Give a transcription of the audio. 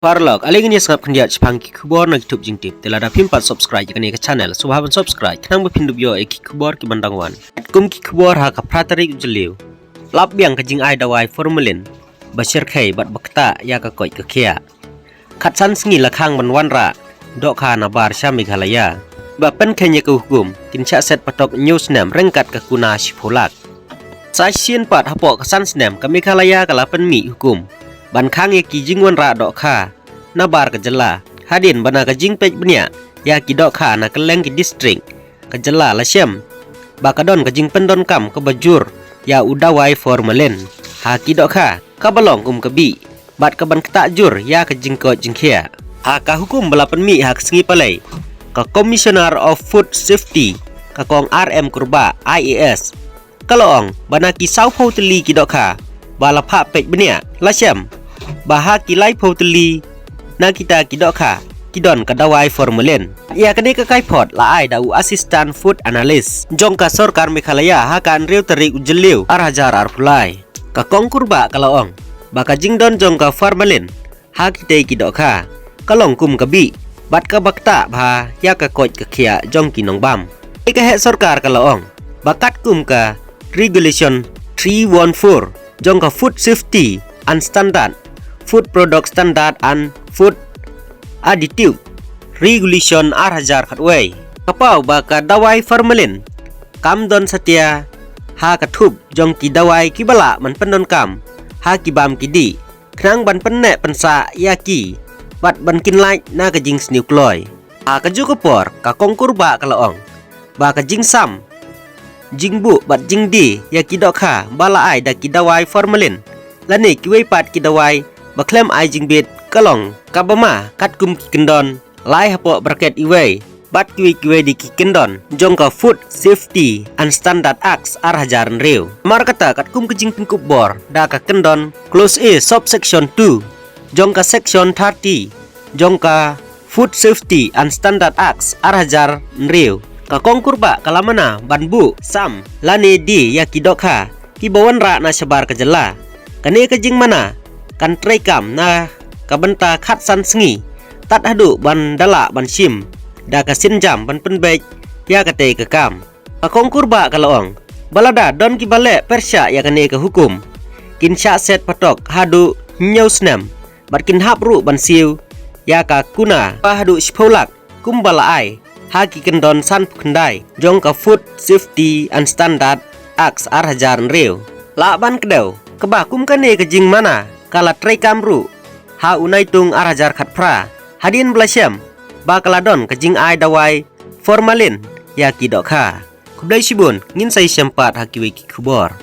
Parlok, aling ini sangat kendiat sepang kikubor na YouTube jingtip. Telah dah pimpat subscribe jika ni ke channel. Subhaban subscribe. Kenang berpindu bio kikubor ki bandangwan. Kum kikubor ha ka pratari ujeliu. Lap biang ke jing ai dawai formalin. Basir kai bat bakta ya ka koi ke kia. Kat san sengi lakang banwan ra. Dok ha na bar sya Meghalaya. Bapen kenya ke hukum. Kin cak set patok news nam rengkat ke kuna shipolak. Sai sien pat hapok ke san senam ke Meghalaya ke lapen mi hukum. Ban khang ye ki jingwan ra dok kha na bar ke jela hadin bana ke jing pej benya ya ki dok kha na keleng ki district ke jela la syam ba ka don ke jing pendon kam ke bajur ya udawai formalin ha ki dok kha ka balong kum ke bi bat ke ban ketak jur ya ke jing ko jing khia ha ka hukum belapen mi ha sengi palai ke Commissioner of Food Safety ka kong RM kurba IAS kalong bana ki sau phau teli ki dok kha bala pha pej benya la syam baha kilai poteli na kita kidok kha kidon kadawai formalin ia kene ka kai pot la ai dau assistant food analyst jong ka sarkar Meghalaya ha kan riu teri ujeliu arhajar arpulai ka kongkurba kalaong baka jingdon jong ka formalin ha kite kidok kha kalong kum ka bi bat ka bakta bha ya ka koj ka khia jong kinong bam ka he sarkar kalaong bakat kum ka regulation 314 jong ka food safety and standard Food Product Standard and Food Additive Regulation arhajar khatway kapau baka dawai formalin kam don setia ha kathub jong ki dawai ki bala man pendon kam ha ki bam ki di knang ban penne pensa ya ki bat ban kin lai na ka jing sniu kloi ha ka ju kapor ka kongkur ba kalaong ba ka jing sam jing bu bat jing di ya ki dok kha bala ai da ki dawai formalin lani ki wei pat ki dawai baklem ai jing bit kalong kabama kat kum ki kendon lai hapo bracket iwei bat kiwi di ki kendon jong ka Food Safety and Standard Acts arhajaran riu mar kata kat kum kejing pingkup bor da ka kendon close a subsection 2 jong ka section 30 jong ka Food Safety and Standard Acts arhajar riu ka kongkurba kalamana banbu sam lani di ya kidok kha ki bawan ra na sebar ke jela kane kejing mana kan trai kam na kabenta khat san sengi tat hadu ban dala ban sim da ka sin jam ban penbek ya ka te ka kam ka kongkurba kalong balada don ki bale persya ya kane ka hukum kin sya set patok hadu nyausnam bat kin hap ru ban siu ya ka kuna pa hadu spolak kum bala ai ha ki kendon san kendai jong ka Food Safety and Standard Acts arhajar riu la ban kedau keba kum kane ka jing mana kala trai kamru ha unai tung arhajar khat pra hadin blasyam ba kaladon ka jing ai dawai formalin ya ki dok kha kublai sibun ngin sai sempat hakiwi ki kubor